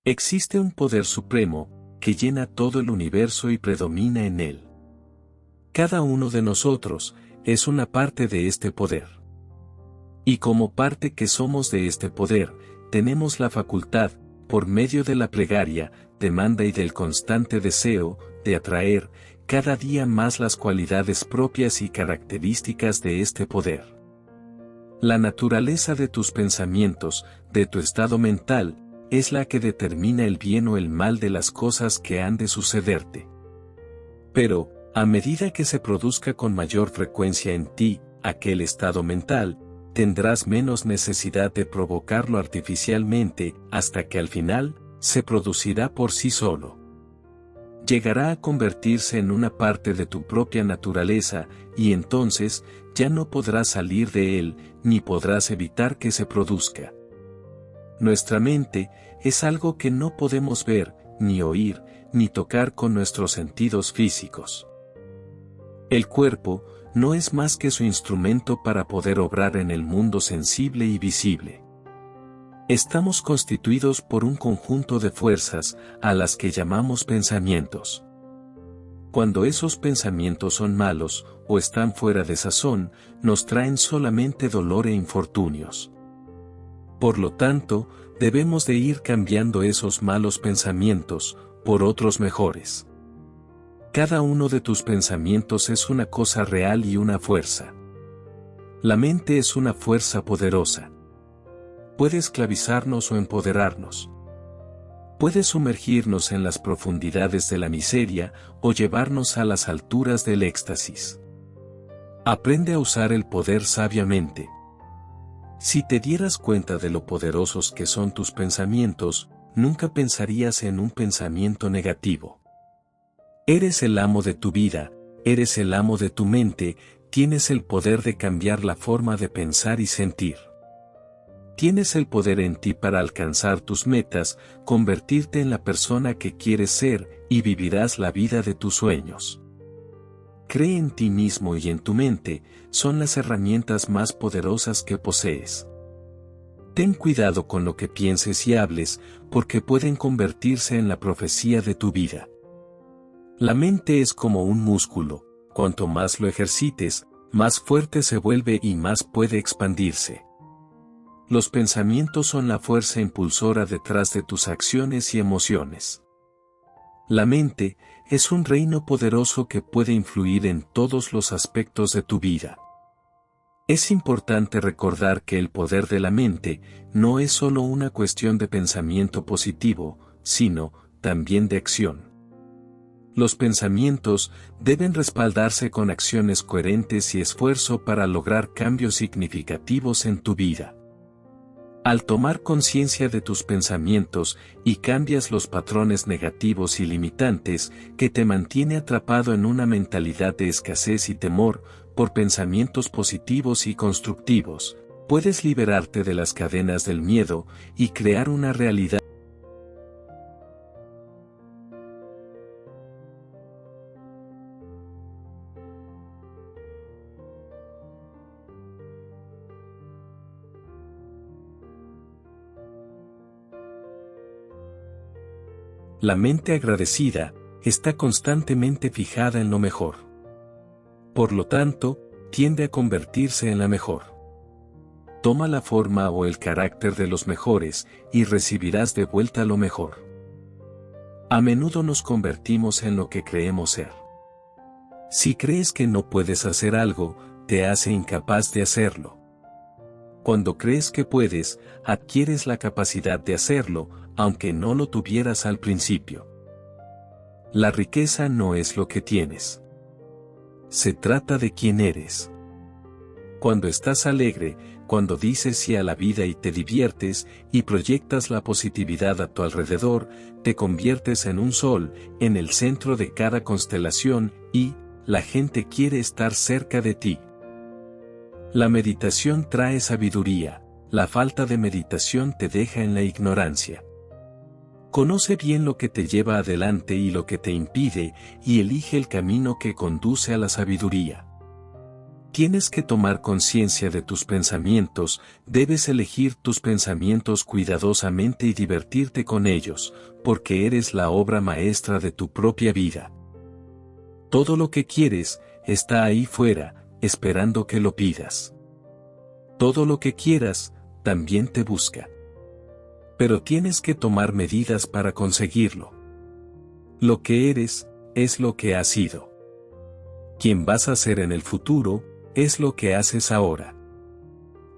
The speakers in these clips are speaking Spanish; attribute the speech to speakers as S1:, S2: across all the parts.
S1: Existe un poder supremo, que llena todo el universo y predomina en él. Cada uno de nosotros, es una parte de este poder. Y como parte que somos de este poder, tenemos la facultad, por medio de la plegaria, demanda y del constante deseo, de atraer, cada día más las cualidades propias y características de este poder. La naturaleza de tus pensamientos, de tu estado mental, es la que determina el bien o el mal de las cosas que han de sucederte. Pero, a medida que se produzca con mayor frecuencia en ti, aquel estado mental, tendrás menos necesidad de provocarlo artificialmente, hasta que al final, se producirá por sí solo. Llegará a convertirse en una parte de tu propia naturaleza, y entonces, ya no podrás salir de él, ni podrás evitar que se produzca. Nuestra mente, es algo que no podemos ver, ni oír, ni tocar con nuestros sentidos físicos. El cuerpo, no es más que su instrumento para poder obrar en el mundo sensible y visible. Estamos constituidos por un conjunto de fuerzas, a las que llamamos pensamientos. Cuando esos pensamientos son malos, o están fuera de sazón, nos traen solamente dolor e infortunios. Por lo tanto, debemos de ir cambiando esos malos pensamientos, por otros mejores. Cada uno de tus pensamientos es una cosa real y una fuerza. La mente es una fuerza poderosa. Puede esclavizarnos o empoderarnos. Puede sumergirnos en las profundidades de la miseria o llevarnos a las alturas del éxtasis. Aprende a usar el poder sabiamente. Si te dieras cuenta de lo poderosos que son tus pensamientos, nunca pensarías en un pensamiento negativo. Eres el amo de tu vida, eres el amo de tu mente, tienes el poder de cambiar la forma de pensar y sentir. Tienes el poder en ti para alcanzar tus metas, convertirte en la persona que quieres ser, y vivirás la vida de tus sueños. Cree en ti mismo y en tu mente, son las herramientas más poderosas que posees. Ten cuidado con lo que pienses y hables, porque pueden convertirse en la profecía de tu vida. La mente es como un músculo, cuanto más lo ejercites, más fuerte se vuelve y más puede expandirse. Los pensamientos son la fuerza impulsora detrás de tus acciones y emociones. La mente es un reino poderoso que puede influir en todos los aspectos de tu vida. Es importante recordar que el poder de la mente no es solo una cuestión de pensamiento positivo, sino también de acción. Los pensamientos deben respaldarse con acciones coherentes y esfuerzo para lograr cambios significativos en tu vida. Al tomar conciencia de tus pensamientos y cambias los patrones negativos y limitantes que te mantiene atrapado en una mentalidad de escasez y temor, por pensamientos positivos y constructivos, puedes liberarte de las cadenas del miedo y crear una realidad. La mente agradecida está constantemente fijada en lo mejor. Por lo tanto, tiende a convertirse en la mejor. Toma la forma o el carácter de los mejores y recibirás de vuelta lo mejor. A menudo nos convertimos en lo que creemos ser. Si crees que no puedes hacer algo, te hace incapaz de hacerlo. Cuando crees que puedes, adquieres la capacidad de hacerlo, aunque no lo tuvieras al principio. La riqueza no es lo que tienes. Se trata de quién eres. Cuando estás alegre, cuando dices sí a la vida y te diviertes, y proyectas la positividad a tu alrededor, te conviertes en un sol, en el centro de cada constelación, y la gente quiere estar cerca de ti. La meditación trae sabiduría, la falta de meditación te deja en la ignorancia. Conoce bien lo que te lleva adelante y lo que te impide, y elige el camino que conduce a la sabiduría. Tienes que tomar conciencia de tus pensamientos, debes elegir tus pensamientos cuidadosamente y divertirte con ellos, porque eres la obra maestra de tu propia vida. Todo lo que quieres, está ahí fuera, esperando que lo pidas. Todo lo que quieras, también te busca. Pero tienes que tomar medidas para conseguirlo. Lo que eres, es lo que has sido. Quien vas a ser en el futuro, es lo que haces ahora.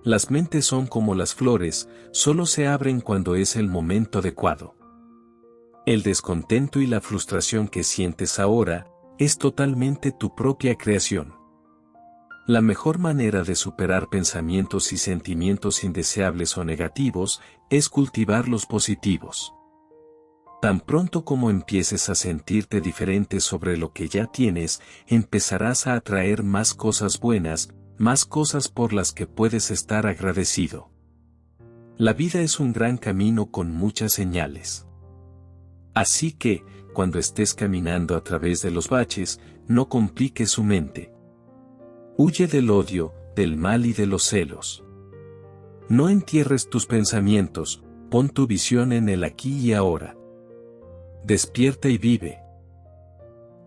S1: Las mentes son como las flores, solo se abren cuando es el momento adecuado. El descontento y la frustración que sientes ahora, es totalmente tu propia creación. La mejor manera de superar pensamientos y sentimientos indeseables o negativos, es cultivar los positivos. Tan pronto como empieces a sentirte diferente sobre lo que ya tienes, empezarás a atraer más cosas buenas, más cosas por las que puedes estar agradecido. La vida es un gran camino con muchas señales. Así que, cuando estés caminando a través de los baches, no compliques su mente. Huye del odio, del mal y de los celos. No entierres tus pensamientos, pon tu visión en el aquí y ahora. Despierta y vive.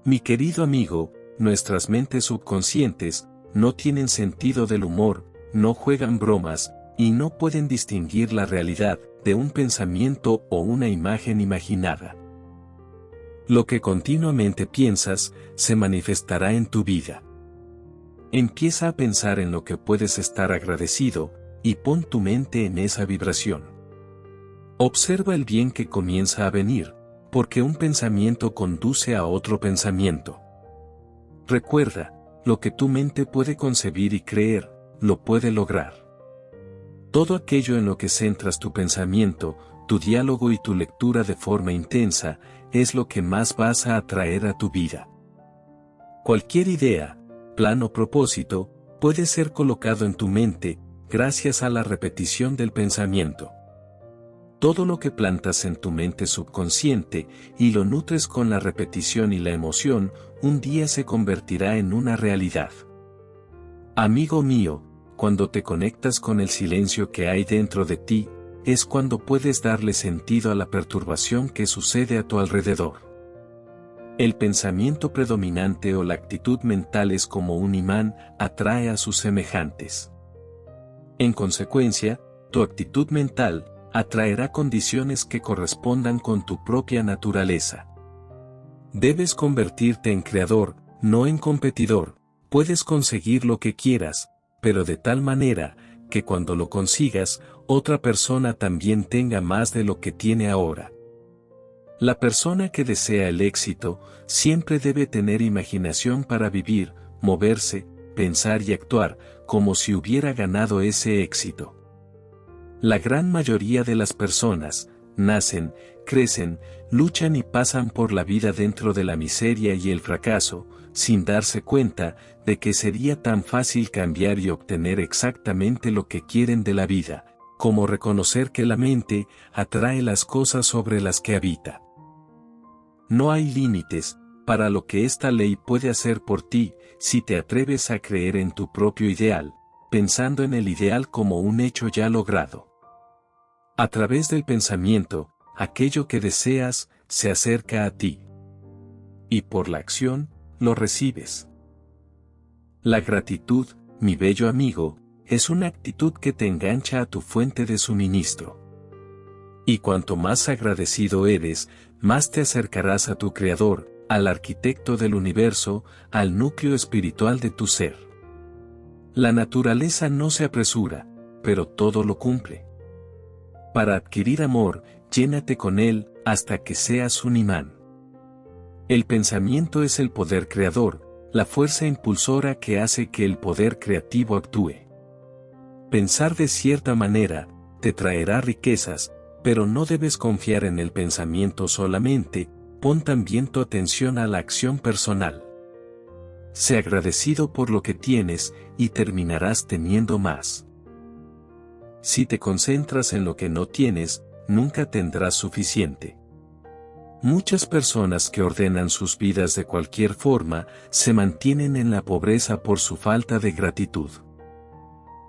S1: Mi querido amigo, nuestras mentes subconscientes, no tienen sentido del humor, no juegan bromas, y no pueden distinguir la realidad de un pensamiento o una imagen imaginada. Lo que continuamente piensas, se manifestará en tu vida. Empieza a pensar en lo que puedes estar agradecido, y pon tu mente en esa vibración. Observa el bien que comienza a venir, porque un pensamiento conduce a otro pensamiento. Recuerda, lo que tu mente puede concebir y creer, lo puede lograr. Todo aquello en lo que centras tu pensamiento, tu diálogo y tu lectura de forma intensa, es lo que más vas a atraer a tu vida. Cualquier idea, plan o propósito, puede ser colocado en tu mente, gracias a la repetición del pensamiento. Todo lo que plantas en tu mente subconsciente, y lo nutres con la repetición y la emoción, un día se convertirá en una realidad. Amigo mío, cuando te conectas con el silencio que hay dentro de ti, es cuando puedes darle sentido a la perturbación que sucede a tu alrededor. El pensamiento predominante o la actitud mental es como un imán, atrae a sus semejantes. En consecuencia, tu actitud mental atraerá condiciones que correspondan con tu propia naturaleza. Debes convertirte en creador, no en competidor. Puedes conseguir lo que quieras, pero de tal manera, que cuando lo consigas, otra persona también tenga más de lo que tiene ahora. La persona que desea el éxito, siempre debe tener imaginación para vivir, moverse, pensar y actuar, como si hubiera ganado ese éxito. La gran mayoría de las personas, nacen, crecen, luchan y pasan por la vida dentro de la miseria y el fracaso, sin darse cuenta de que sería tan fácil cambiar y obtener exactamente lo que quieren de la vida, como reconocer que la mente atrae las cosas sobre las que habita. No hay límites para lo que esta ley puede hacer por ti, si te atreves a creer en tu propio ideal, pensando en el ideal como un hecho ya logrado. A través del pensamiento, aquello que deseas, se acerca a ti. Y por la acción, lo recibes. La gratitud, mi bello amigo, es una actitud que te engancha a tu fuente de suministro. Y cuanto más agradecido eres, más te acercarás a tu Creador, al arquitecto del universo, al núcleo espiritual de tu ser. La naturaleza no se apresura, pero todo lo cumple. Para adquirir amor, llénate con él, hasta que seas un imán. El pensamiento es el poder creador, la fuerza impulsora que hace que el poder creativo actúe. Pensar de cierta manera, te traerá riquezas, pero no debes confiar en el pensamiento solamente, pon también tu atención a la acción personal. Sé agradecido por lo que tienes, y terminarás teniendo más. Si te concentras en lo que no tienes, nunca tendrás suficiente. Muchas personas que ordenan sus vidas de cualquier forma se mantienen en la pobreza por su falta de gratitud.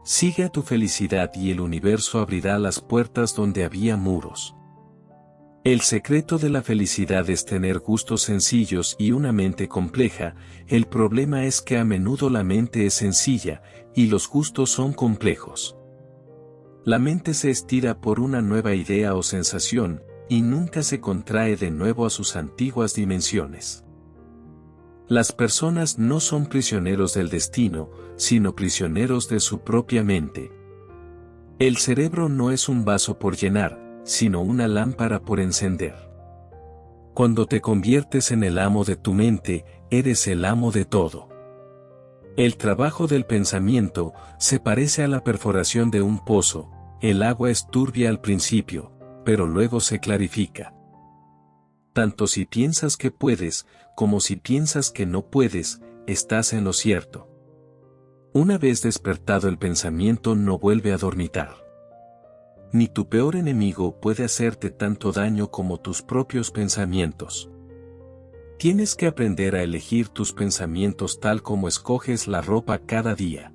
S1: Sigue a tu felicidad y el universo abrirá las puertas donde había muros. El secreto de la felicidad es tener gustos sencillos y una mente compleja. El problema es que a menudo la mente es sencilla y los gustos son complejos. La mente se estira por una nueva idea o sensación, y nunca se contrae de nuevo a sus antiguas dimensiones. Las personas no son prisioneros del destino, sino prisioneros de su propia mente. El cerebro no es un vaso por llenar, sino una lámpara por encender. Cuando te conviertes en el amo de tu mente, eres el amo de todo. El trabajo del pensamiento se parece a la perforación de un pozo. El agua es turbia al principio, pero luego se clarifica. Tanto si piensas que puedes, como si piensas que no puedes, estás en lo cierto. Una vez despertado el pensamiento no vuelve a dormitar. Ni tu peor enemigo puede hacerte tanto daño como tus propios pensamientos. Tienes que aprender a elegir tus pensamientos tal como escoges la ropa cada día.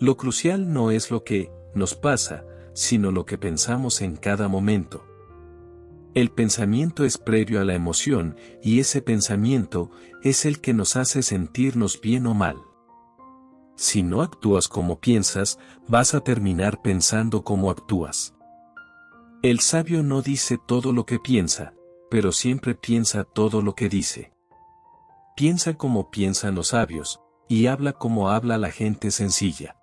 S1: Lo crucial no es lo que nos pasa, sino lo que pensamos en cada momento. El pensamiento es previo a la emoción, y ese pensamiento es el que nos hace sentirnos bien o mal. Si no actúas como piensas, vas a terminar pensando como actúas. El sabio no dice todo lo que piensa, pero siempre piensa todo lo que dice. Piensa como piensan los sabios, y habla como habla la gente sencilla.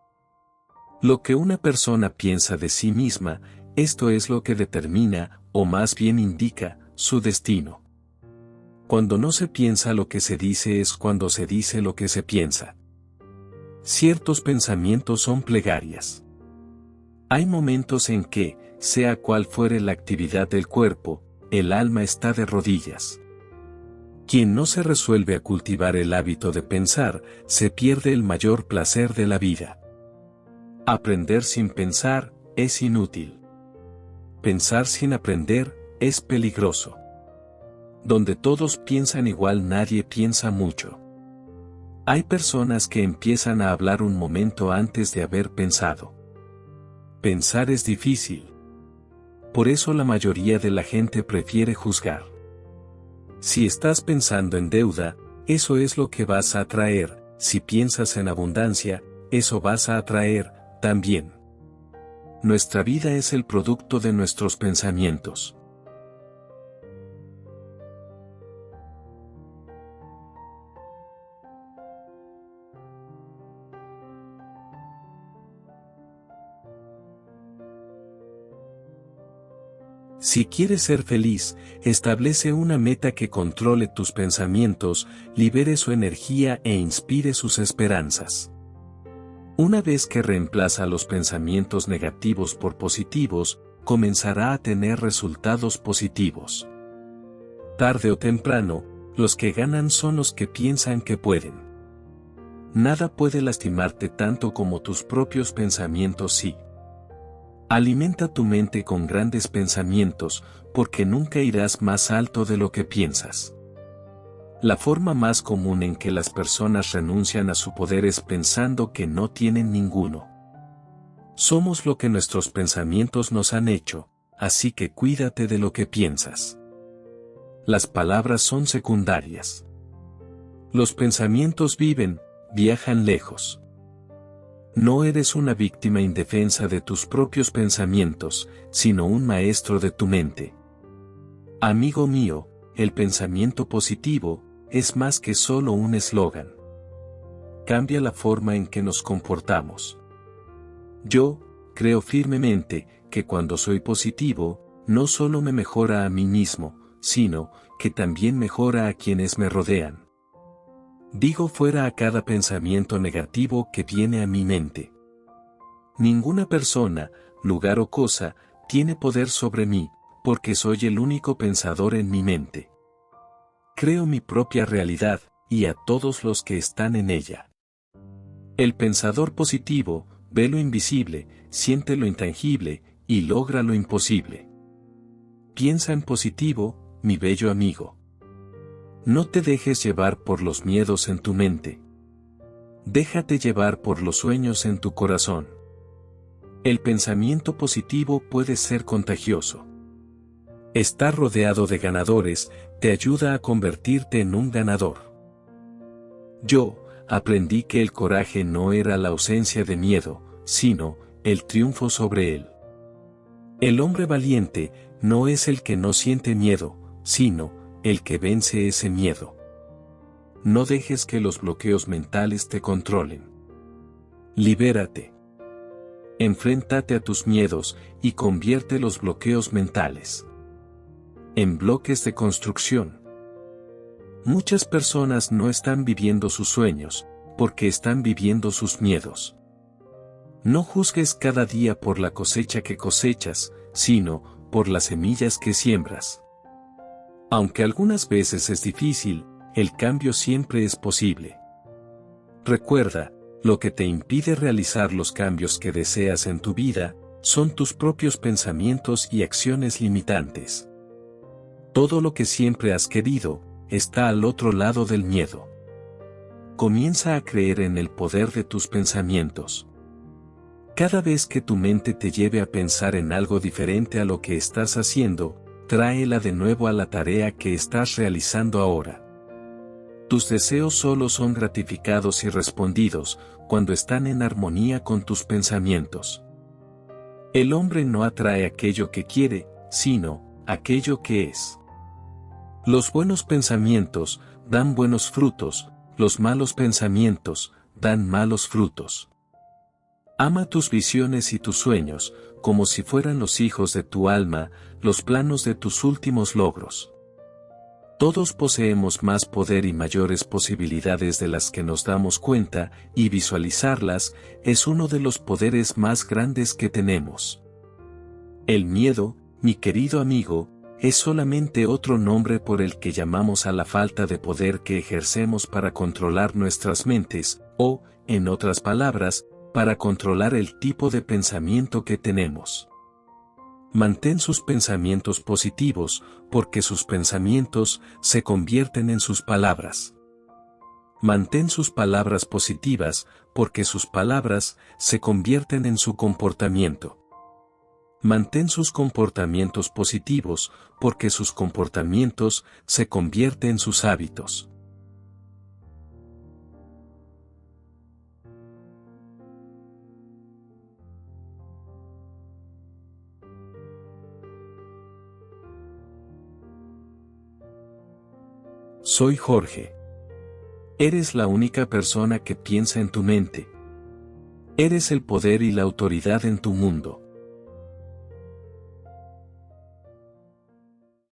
S1: Lo que una persona piensa de sí misma, esto es lo que determina, o más bien indica, su destino. Cuando no se piensa lo que se dice es cuando se dice lo que se piensa. Ciertos pensamientos son plegarias. Hay momentos en que, sea cual fuere la actividad del cuerpo, el alma está de rodillas. Quien no se resuelve a cultivar el hábito de pensar, se pierde el mayor placer de la vida. Aprender sin pensar, es inútil. Pensar sin aprender, es peligroso. Donde todos piensan igual nadie piensa mucho. Hay personas que empiezan a hablar un momento antes de haber pensado. Pensar es difícil. Por eso la mayoría de la gente prefiere juzgar. Si estás pensando en deuda, eso es lo que vas a atraer. Si piensas en abundancia, eso vas a atraer, también. Nuestra vida es el producto de nuestros pensamientos. Si quieres ser feliz, establece una meta que controle tus pensamientos, libere su energía e inspire sus esperanzas. Una vez que reemplaza los pensamientos negativos por positivos, comenzará a tener resultados positivos. Tarde o temprano, los que ganan son los que piensan que pueden. Nada puede lastimarte tanto como tus propios pensamientos sí. Alimenta tu mente con grandes pensamientos, porque nunca irás más alto de lo que piensas. La forma más común en que las personas renuncian a su poder es pensando que no tienen ninguno. Somos lo que nuestros pensamientos nos han hecho, así que cuídate de lo que piensas. Las palabras son secundarias. Los pensamientos viven, viajan lejos. No eres una víctima indefensa de tus propios pensamientos, sino un maestro de tu mente. Amigo mío, el pensamiento positivo es más que solo un eslogan. Cambia la forma en que nos comportamos. Yo creo firmemente que cuando soy positivo, no solo me mejora a mí mismo, sino que también mejora a quienes me rodean. Digo fuera a cada pensamiento negativo que viene a mi mente. Ninguna persona, lugar o cosa, tiene poder sobre mí, porque soy el único pensador en mi mente. Creo mi propia realidad, y a todos los que están en ella. El pensador positivo, ve lo invisible, siente lo intangible, y logra lo imposible. Piensa en positivo, mi bello amigo. No te dejes llevar por los miedos en tu mente. Déjate llevar por los sueños en tu corazón. El pensamiento positivo puede ser contagioso. Estar rodeado de ganadores te ayuda a convertirte en un ganador. Yo aprendí que el coraje no era la ausencia de miedo, sino el triunfo sobre él. El hombre valiente no es el que no siente miedo, sino el que vence ese miedo. No dejes que los bloqueos mentales te controlen. Libérate. Enfréntate a tus miedos y convierte los bloqueos mentales en bloques de construcción. Muchas personas no están viviendo sus sueños, porque están viviendo sus miedos. No juzgues cada día por la cosecha que cosechas, sino por las semillas que siembras. Aunque algunas veces es difícil, el cambio siempre es posible. Recuerda, lo que te impide realizar los cambios que deseas en tu vida, son tus propios pensamientos y acciones limitantes. Todo lo que siempre has querido, está al otro lado del miedo. Comienza a creer en el poder de tus pensamientos. Cada vez que tu mente te lleve a pensar en algo diferente a lo que estás haciendo, tráela de nuevo a la tarea que estás realizando ahora. Tus deseos solo son gratificados y respondidos cuando están en armonía con tus pensamientos. El hombre no atrae aquello que quiere, sino aquello que es. Los buenos pensamientos dan buenos frutos, los malos pensamientos dan malos frutos. Ama tus visiones y tus sueños, como si fueran los hijos de tu alma, los planos de tus últimos logros. Todos poseemos más poder y mayores posibilidades de las que nos damos cuenta, y visualizarlas es uno de los poderes más grandes que tenemos. El miedo, mi querido amigo, es solamente otro nombre por el que llamamos a la falta de poder que ejercemos para controlar nuestras mentes, o, en otras palabras, para controlar el tipo de pensamiento que tenemos. Mantén sus pensamientos positivos, porque sus pensamientos se convierten en sus palabras. Mantén sus palabras positivas, porque sus palabras se convierten en su comportamiento. Mantén sus comportamientos positivos, porque sus comportamientos se convierten en sus hábitos. Soy Jorge. Eres la única persona que piensa en tu mente. Eres el poder y la autoridad en tu mundo.